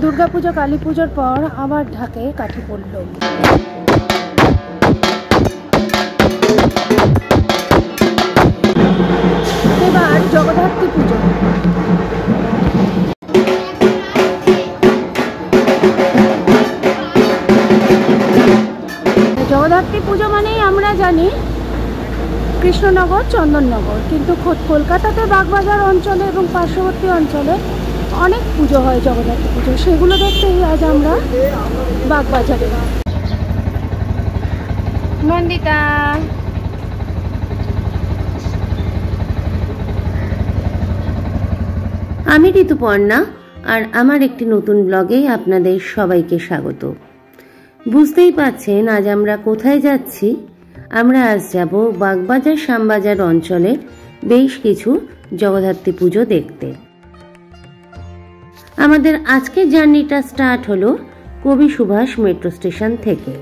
দুর্গাপুজো কালী পুজোর পর আবার ঢাকে কাঠি পড়ল। এবার জগদ্ধাত্রী পুজো। জগদ্ধাত্রী পুজো মানেই আমরা জানি কৃষ্ণনগর, চন্দননগর, কিন্তু কলকাতাতে বাগবাজার অঞ্চলে এবং পার্শ্ববর্তী অঞ্চলে অনেক পুজো হয় জগদ্ধাত্রী পুজো। সেগুলো দেখতেই আজ আমরা বাগবাজারে। নন্দিতা, আমি ঋতুপর্ণা, আর আমার একটি নতুন ব্লগে আপনাদের সবাইকে স্বাগত। বুঝতেই পাচ্ছেন আজ আমরা কোথায় যাচ্ছি। আমরা আজ যাব বাগবাজার শ্যামবাজার অঞ্চলের বেশ কিছু জগদ্ধাত্রী পুজো দেখতে। আমাদের আজকের জার্নিটা স্টার্ট হলো কবি সুভাষ মেট্রো স্টেশন থেকে।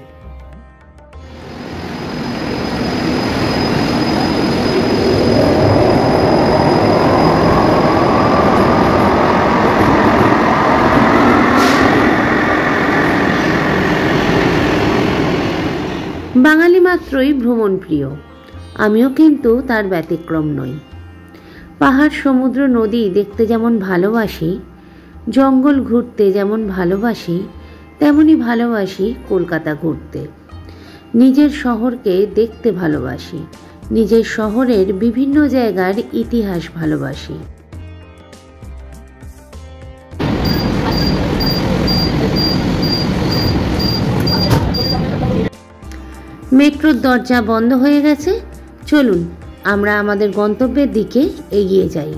বাঙালি মাত্রই ভ্রমণ প্রিয়, আমিও কিন্তু তার ব্যতিক্রম নই। পাহাড়, সমুদ্র, নদী দেখতে যেমন ভালোবাসি, জঙ্গল ঘুরতে যেমন ভালোবাসি, তেমনি ভালোবাসি কলকাতা ঘুরতে। নিজের শহরকে দেখতে ভালোবাসি, নিজের শহরের বিভিন্ন জায়গার ইতিহাস ভালোবাসি। মেট্রোর দরজা বন্ধ হয়ে গেছে, চলুন আমরা আমাদের গন্তব্যের দিকে এগিয়ে যাই।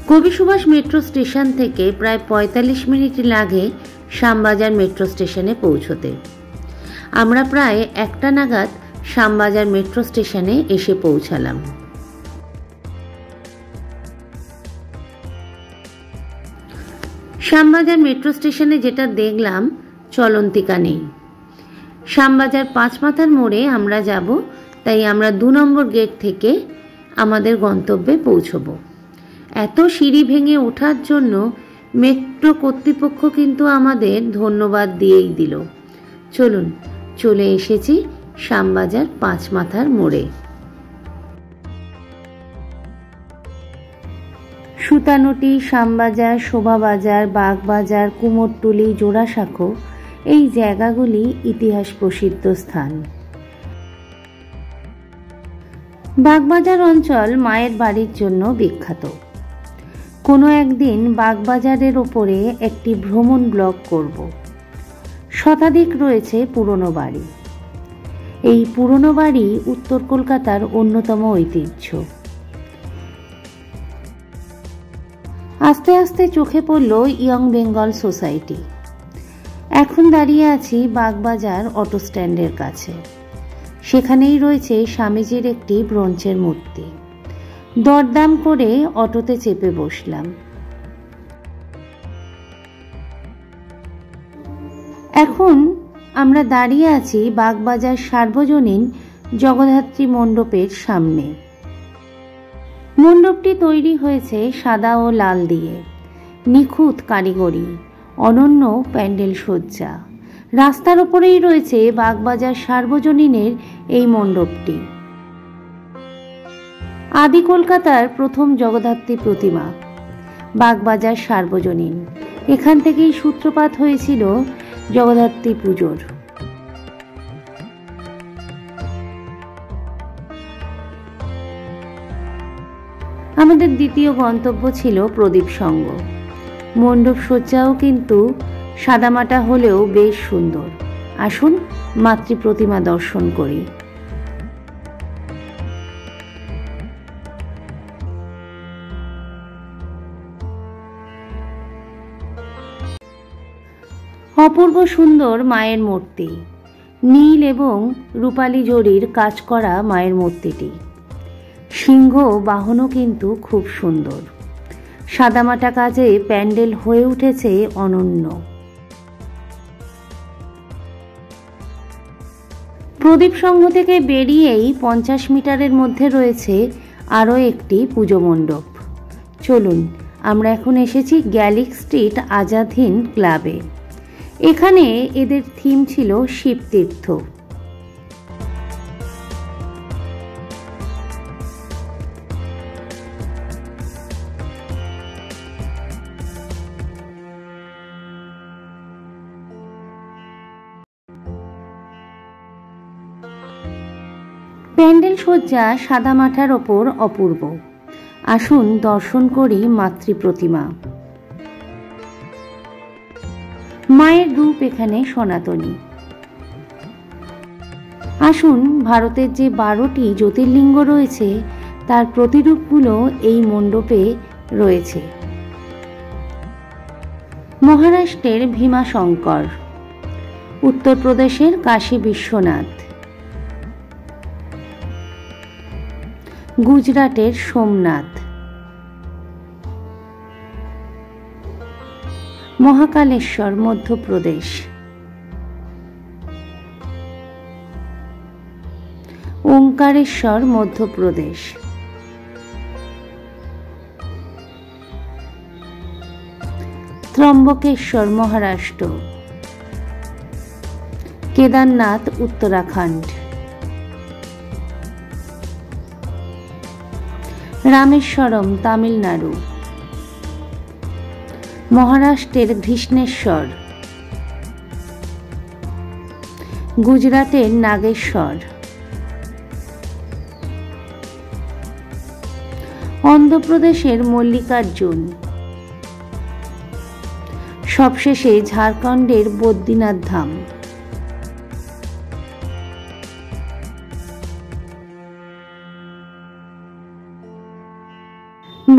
কবি সুভাষ মেট্রো স্টেশন থেকে প্রায় ৪৫ মিনিট লাগে শ্যামবাজার মেট্রো স্টেশনে পৌঁছতে। আমরা প্রায় ১টা নাগাদ শ্যামবাজার মেট্রো স্টেশনে এসে পৌঁছালাম। শ্যামবাজার মেট্রো স্টেশনে যেটা দেখলাম, চলন্তিকা নেই। শ্যামবাজার ৫ মাথার মোড়ে আমরা যাব, তাই আমরা ২ নম্বর গেট থেকে আমাদের গন্তব্যে পৌঁছব। এত সিঁড়ি ভেঙে ওঠার জন্য মেট্রো কর্তৃপক্ষ কিন্তু আমাদের ধন্যবাদ দিয়েই দিল। চলুন, চলে এসেছি শ্যামবাজার ৫ মাথার মোড়ে। সুতানুটি, শ্যামবাজার, শোভাবাজার, বাগবাজার, কুমোরটুলি, জোড়াসাঁকো, এই জায়গাগুলি ইতিহাস প্রসিদ্ধ স্থান। বাগবাজার অঞ্চল মায়ের বাড়ির জন্য বিখ্যাত। কোনো একদিন বাগবাজারের ওপরে একটি ভ্রমণ ব্লগ করব। শতাধিক রয়েছে পুরনো বাড়ি। এই পুরনো বাড়ি উত্তর কলকাতার অন্যতম ঐতিহ্য। আস্তে আস্তে চোখে পড়ল ইয়ং বেঙ্গল সোসাইটি। এখন দাঁড়িয়ে আছি বাগবাজার অটো স্ট্যান্ডের কাছে। সেখানেই রয়েছে স্বামীজির একটি ব্রোঞ্জের মূর্তি। দরদাম করে অটোতে চেপে বসলাম। এখন আমরা দাঁড়িয়ে আছি বাগবাজার সার্বজনীন জগদ্ধাত্রী মণ্ডপের সামনে। মণ্ডপটি তৈরি হয়েছে সাদা ও লাল দিয়ে, নিখুঁত কারিগরি, অনন্য প্যান্ডেল সজ্জা। রাস্তার ওপরেই রয়েছে বাগবাজার সার্বজনীনের এই মণ্ডপটি। আদি কলকাতার প্রথম জগদ্ধাত্রী প্রতিমা বাগবাজার সার্বজনীন। এখান থেকেই সূত্রপাত হয়েছিল জগদ্ধাত্রী পুজোর। আমাদের দ্বিতীয় গন্তব্য ছিল প্রদীপ সংঘ। মণ্ডপ সজ্জাও কিন্তু সাদামাটা হলেও বেশ সুন্দর। আসুন মাতৃ প্রতিমা দর্শন করি। অপূর্ব সুন্দর মায়ের মূর্তি। নীল এবং রূপালী জরির কাজ করা মায়ের মূর্তিটি। সিংহ বাহনও কিন্তু খুব সুন্দর। সাদামাটা কাজে প্যান্ডেল হয়ে উঠেছে অনন্য। প্রদীপ সংঘ থেকে বেরিয়েই ৫০ মিটারের মধ্যে রয়েছে আরও একটি পুজো মণ্ডপ। চলুন আমরা এখন এসেছি গ্যালিক স্ট্রিট আজাদ হিন্দ ক্লাবে। এখানে এদের থিম ছিল শিবতীর্থ। প্যান্ডেল সজ্জা সাদামাটার ওপর অপূর্ব। আসুন দর্শন করি মাতৃ প্রতিমা। মায়ের রূপ এখানে সনাতনী। আসুন, ভারতের যে 12টি জ্যোতির্লিঙ্গ রয়েছে তার প্রতিরূপগুলো এই মণ্ডপে রয়েছে। মহারাষ্ট্রের ভীমাশঙ্কর, উত্তরপ্রদেশের কাশী বিশ্বনাথ, গুজরাটের সোমনাথ, মহাকালেশ্বর মধ্যপ্রদেশ, ওঙ্কারেশ্বর মধ্যপ্রদেশ, ত্রম্বকেশ্বর মহারাষ্ট্র, কেদারনাথ উত্তরাখণ্ড, রামেশ্বরম তামিলনাড়ু, মহারাষ্ট্রের ঘৃষ্ণেশ্বর, গুজরাটের নাগেশ্বর, অন্ধ্রপ্রদেশের মল্লিকার্জুন, সবশেষে ঝাড়খণ্ডের বদ্রীনাথ ধাম।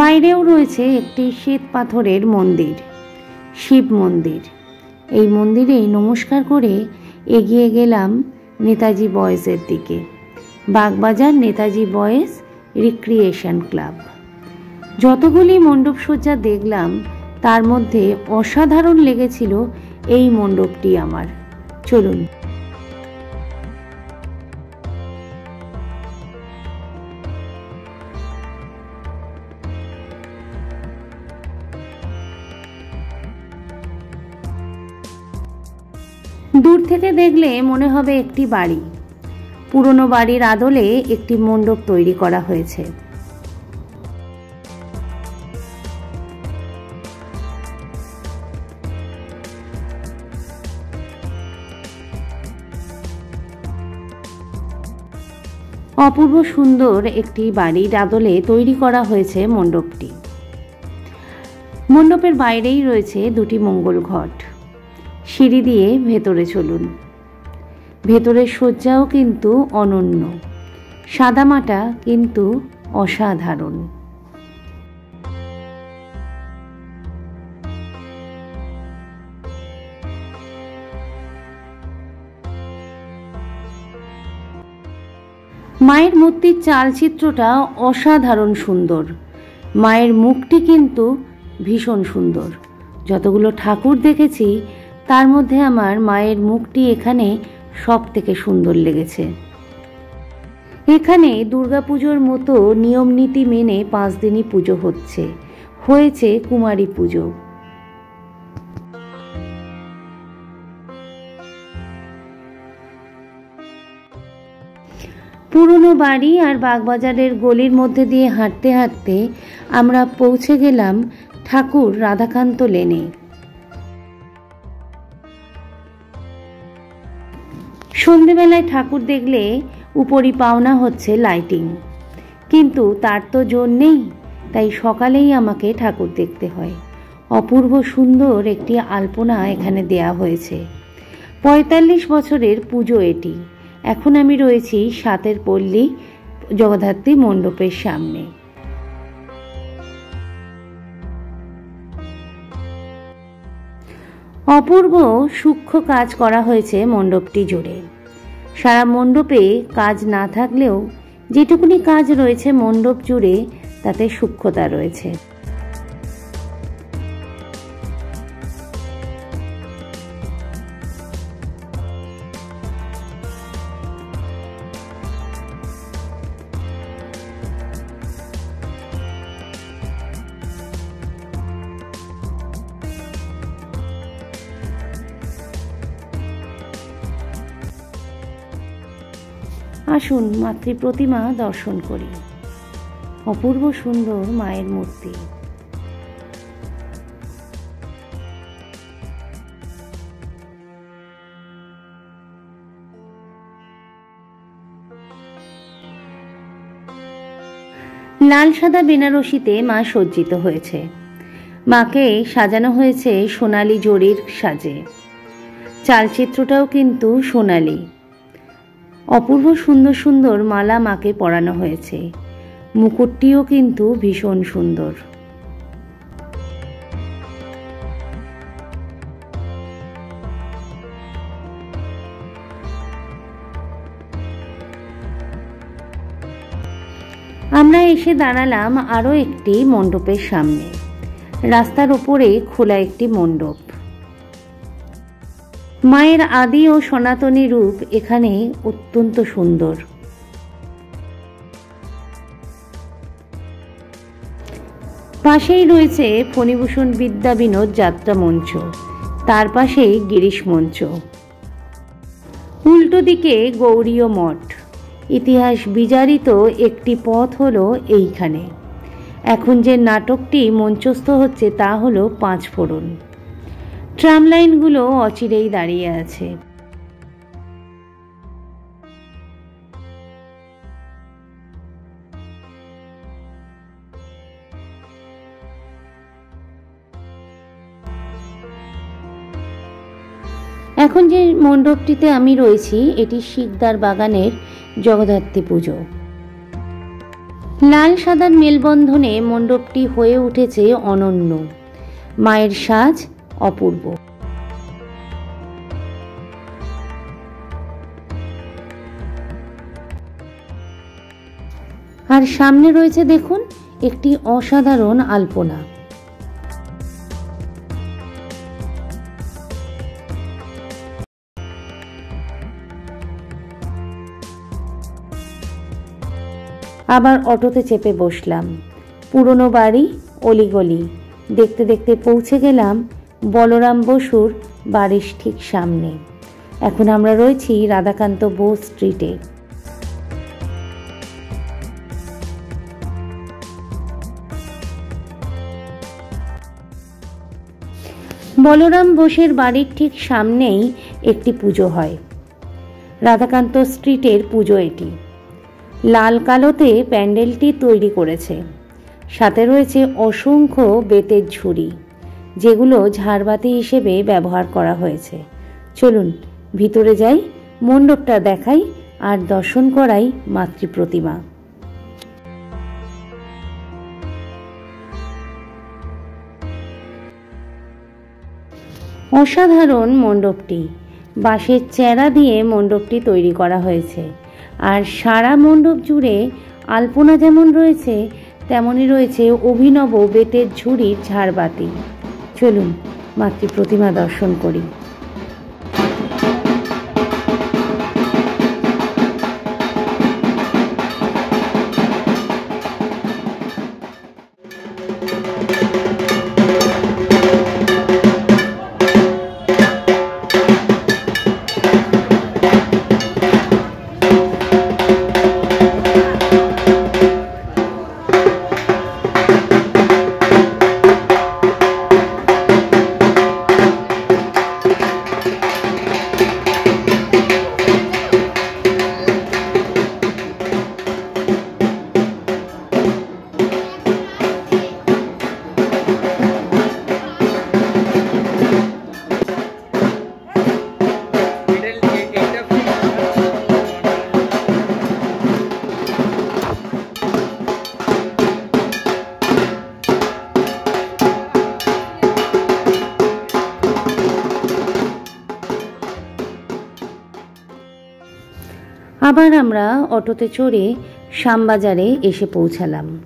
বাইরেও রয়েছে একটি শ্বেত পাথরের মন্দির, শিব মন্দির। এই মন্দিরে নমস্কার করে এগিয়ে গেলাম নেতাজি বয়েজের দিকে। Bagbazar Netaji boys recreation club. যতগুলি মণ্ডপসজ্জা দেখলাম তার মধ্যে অসাধারণ লেগেছিল এই মণ্ডপটি আমার। চলুন। দূর থেকে দেখলে মনে হবে একটি বাড়ি। পুরনো বাড়ির আদলে একটি মণ্ডপ তৈরি করা হয়েছে। অপূর্ব সুন্দর একটি বাড়ির আদলে তৈরি করা হয়েছে মণ্ডপটি। মণ্ডপের বাইরেই রয়েছে দুটি মঙ্গল ঘট। সিঁড়ি দিয়ে ভেতরে চলুন। ভেতরের সজ্জাও কিন্তু অনন্য, সাদামাটা কিন্তু অসাধারণ। মায়ের মূর্তির চালচিত্রটা অসাধারণ সুন্দর। মায়ের মুখটি কিন্তু ভীষণ সুন্দর। যতগুলো ঠাকুর দেখেছি তার মধ্যে আমার মায়ের মুখটি এখানে সব থেকে সুন্দর লেগেছে। এখানে দুর্গাপুজোর মতো নিয়ম নীতি মেনে 5 দিনই পুজো হয়েছে কুমারী পুজো। পুরনো বাড়ি আর বাগবাজারের গলির মধ্যে দিয়ে হাঁটতে হাঁটতে আমরা পৌঁছে গেলাম ঠাকুর রাধাকান্ত লেনে। সন্ধেবেলায় ঠাকুর দেখলে উপরি পাওনা হচ্ছে লাইটিং, কিন্তু তার তো জোর নেই, তাই সকালেই আমাকে ঠাকুর দেখতে হয়। অপূর্ব সুন্দর একটি আলপনা এখানে দেয়া হয়েছে। 45 বছরের পুজো এটি। এখন আমি রয়েছি সাতের পল্লী জগদ্ধাত্রী মণ্ডপের সামনে। অপূর্ব সূক্ষ্ম কাজ করা হয়েছে মণ্ডপটি জুড়ে। সারা মণ্ডপে কাজ না থাকলেও যেটুকুনি কাজ রয়েছে মণ্ডপ জুড়ে তাতে সূক্ষ্মতা রয়েছে। আসুন মাতৃ প্রতিমা দর্শন করি। অপূর্ব সুন্দর মায়ের মূর্তি। লাল সাদা বেনারসিতে মা সজ্জিত হয়েছে। মাকে সাজানো হয়েছে সোনালি জরির সাজে। চালচিত্রটাও কিন্তু সোনালি। অপূর্ব সুন্দর সুন্দর মালা মাকে পরানো হয়েছে। মুকুটটিও কিন্তু ভীষণ সুন্দর। আমরা এসে দাঁড়ালাম আরও একটি মণ্ডপের সামনে। রাস্তার ওপরে খোলা একটি মণ্ডপ। মায়ের আদি ও সনাতনী রূপ এখানে অত্যন্ত সুন্দর। পাশেই রয়েছে ফণীভূষণ বিদ্যা বিনোদ যাত্রা মঞ্চ, তার পাশেই গিরিশ মঞ্চ। উল্টো দিকে গৌড়ীয় মঠ। ইতিহাস বিজারিত একটি পথ হলো এইখানে। এখন যে নাটকটি মঞ্চস্থ হচ্ছে তা হলো পাঁচফোড়ন। ট্রাম লাইনগুলো অচিরেই দাঁড়িয়ে আছে। এখন যে মণ্ডপটিতে আমি রয়েছি এটি শিকদার বাগানের জগদ্ধাত্রী পুজো। লাল সাদার মেলবন্ধনে মণ্ডপটি হয়ে উঠেছে অনন্য। মায়ের সাজ অপূর্ব। আর সামনে রয়েছে দেখুন একটি অসাধারণ আলপনা। আবার অটোতে চেপে বসলাম। পুরনো বাড়ি, অলিগলি দেখতে দেখতে পৌঁছে গেলাম বলরাম বসুর বাড়ির ঠিক সামনে। এখন আমরা রয়েছি রাধাকান্ত বোস স্ট্রিটে। বলরাম বোসের বাড়ির ঠিক সামনেই একটি পুজো হয়। রাধাকান্ত স্ট্রিটের পুজো এটি। লাল কালোতে প্যান্ডেলটি তৈরি করেছে। সাথে রয়েছে অসংখ্য বেতের ঝুড়ি, যেগুলো ঝাড়বাতি হিসেবে ব্যবহার করা হয়েছে। চলুন ভিতরে যাই, মণ্ডপটা দেখাই আর দর্শন করাই মাতৃ প্রতিমা। অসাধারণ মণ্ডপটি। বাঁশের চেরা দিয়ে মণ্ডপটি তৈরি করা হয়েছে। আর সারা মণ্ডপ জুড়ে আলপনা যেমন রয়েছে তেমনই রয়েছে অভিনব বেতের ঝুড়ির ঝাড়বাতি। চলুন মাতৃ প্রতিমা দর্শন করি। আবার আমরা অটোতে চড়ে শ্যামবাজারে এসে পৌঁছালাম।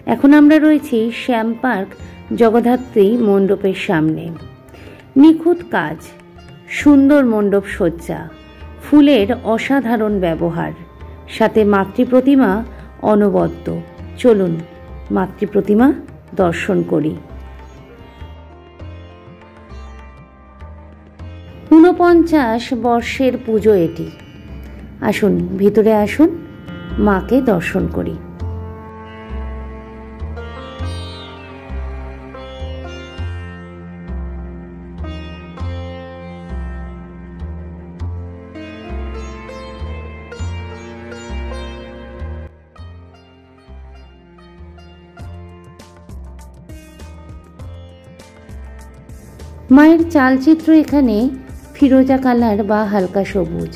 এখন আমরা রয়েছি শ্যাম পার্ক জগদ্ধাত্রী মণ্ডপের সামনে। নিখুঁত কাজ, সুন্দর মণ্ডপ সজ্জা, ফুলের অসাধারণ ব্যবহার, সাথে মাতৃ প্রতিমা অনবদ্য। চলুন মাতৃ প্রতিমা দর্শন করি। 49 বর্ষের পুজো এটি। আসুন, ভিতরে আসুন, মাকে দর্শন করি। মায়ের চালচিত্র এখানে ফিরোজা কালার বা হালকা সবুজ।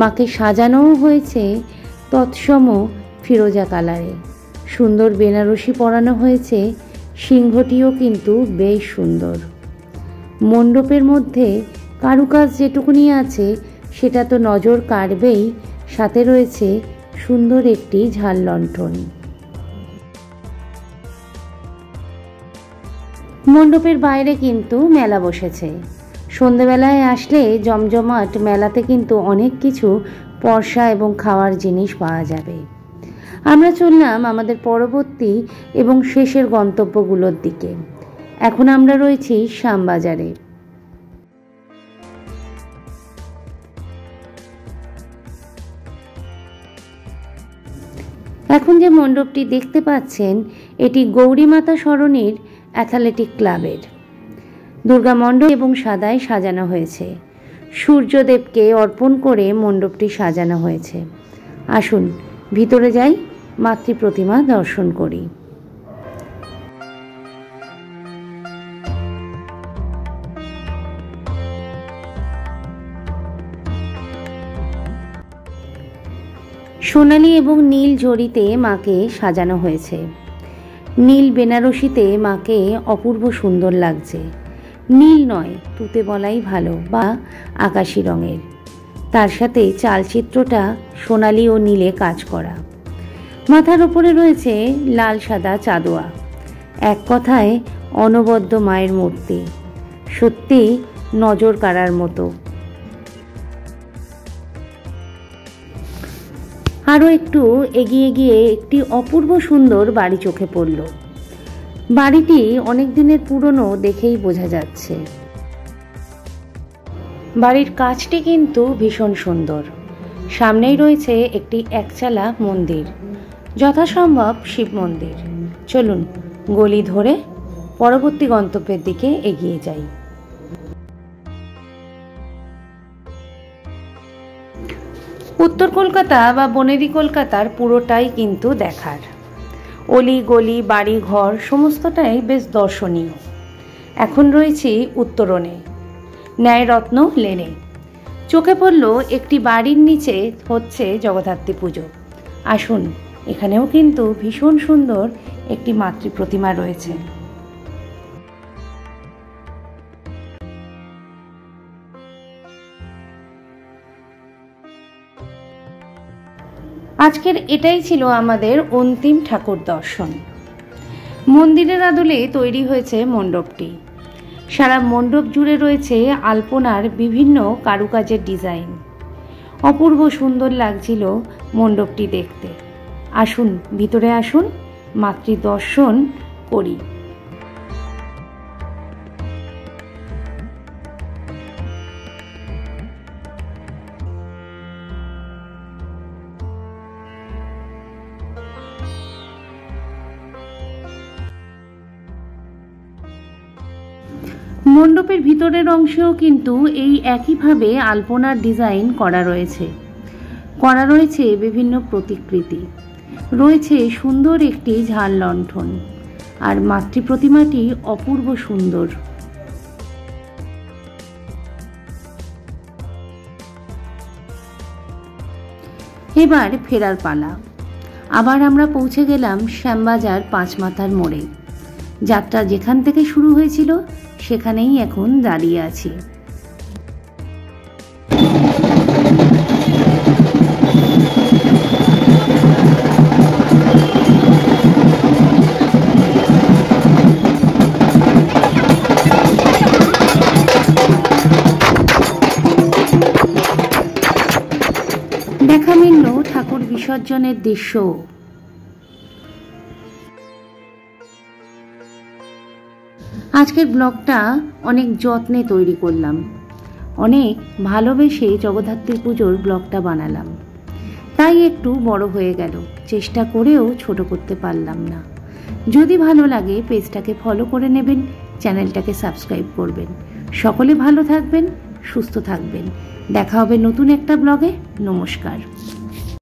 মাকে সাজানোও হয়েছে তৎসম ফিরোজা কালারে। সুন্দর বেনারসি পরানো হয়েছে, সিংহটিও কিন্তু বেশ সুন্দর। মণ্ডপের মধ্যে কারুকাজ যেটুকুনি আছে সেটা তো নজর কাড়বেই, সাথে রয়েছে সুন্দর একটি ঝাল লণ্ঠন। মণ্ডপের বাইরে কিন্তু মেলা বসেছে। সন্ধেবেলায় আসলে জমজমাট মেলাতে কিন্তু অনেক কিছু পরশা এবং খাওয়ার জিনিস পাওয়া যাবে। আমরা চললাম আমাদের পরবর্তী এবং শেষের গন্তব্যগুলোর দিকে। এখন আমরা রয়েছি শ্যামবাজারে। এখন যে মণ্ডপটি দেখতে পাচ্ছেন এটি গৌরীমাতা সরণির অ্যাথলেটিক ক্লাবের। দুর্গা মণ্ডপ এবং সাদায় সাজানো হয়েছে। সূর্যদেবকে অর্পণ করে মণ্ডপটি সাজানো হয়েছে। আসুন ভিতরে যাই, মাতৃ প্রতিমা দর্শন করি। সোনালী এবং নীল জড়িতে মাকে সাজানো হয়েছে। নীল বেনারসিতে মাকে অপূর্ব সুন্দর লাগছে। নীল নয়, তুতে বলাই ভালো, বা আকাশি রঙের। তার সাথে চালচিত্রটা সোনালী ও নীলে কাজ করা। মাথার ওপরে রয়েছে লাল সাদা চাঁদোয়া। এক কথায় অনবদ্য মায়ের মূর্তি, সত্যি নজর কাড়ার মতো। আরও একটু এগিয়ে গিয়ে একটি অপূর্ব সুন্দর বাড়ি চোখে পড়ল। বাড়িটি অনেক দিনের পুরনো দেখেই বোঝা যাচ্ছে। বাড়ির কাজটি কিন্তু ভীষণ সুন্দর। সামনেই রয়েছে একটি একচালা মন্দির, যথাসম্ভব শিব মন্দির। চলুন গলি ধরে পরবর্তী গন্তব্যের দিকে এগিয়ে যাই। উত্তর কলকাতা বা বনেদি কলকাতার পুরোটাই কিন্তু দেখার। অলি গলি বাড়ি ঘর সমস্তটাই বেশ দর্শনীয়। এখন রয়েছি উত্তরণে, ন্যায়রত্ন লেনে। চোখে পড়ল একটি বাড়ির নিচে হচ্ছে জগদ্ধাত্রী পুজো। আসুন, এখানেও কিন্তু ভীষণ সুন্দর একটি মাতৃ প্রতিমা রয়েছে। আজকের এটাই ছিল আমাদের অন্তিম ঠাকুর দর্শন। মন্দিরের আদলে তৈরি হয়েছে মণ্ডপটি। সারা মণ্ডপ জুড়ে রয়েছে আলপনার বিভিন্ন কারুকাজের ডিজাইন। অপূর্ব সুন্দর লাগছিল মণ্ডপটি দেখতে। আসুন ভিতরে আসুন, মাতৃ দর্শন করি। মণ্ডপের ভিতরের অংশেও কিন্তু এই একইভাবে আলপনার ডিজাইন করা রয়েছে বিভিন্ন প্রতিকৃতি। রয়েছে সুন্দর একটি ঝাল লণ্ঠন, আর মাতৃ প্রতিমাটি অপূর্ব সুন্দর। এবার ফেরার পালা। আবার আমরা পৌঁছে গেলাম শ্যামবাজার পাঁচমাথার মোড়ে। যাত্রা যেখান থেকে শুরু হয়েছিল সেখানেই এখন দাঁড়িয়ে আছি। দেখা মিলল ঠাকুর বিসর্জনের দৃশ্য। আজকের ব্লগটা অনেক যত্নে তৈরি করলাম, অনেক ভালোবেসে জগদ্ধাত্রী পুজোর ব্লগটা বানালাম। তাই একটু বড় হয়ে গেল, চেষ্টা করেও ছোট করতে পারলাম না। যদি ভালো লাগে পেজটাকে ফলো করে নেবেন, চ্যানেলটাকে সাবস্ক্রাইব করবেন। সকলে ভালো থাকবেন, সুস্থ থাকবেন। দেখা হবে নতুন একটা ব্লগে। নমস্কার।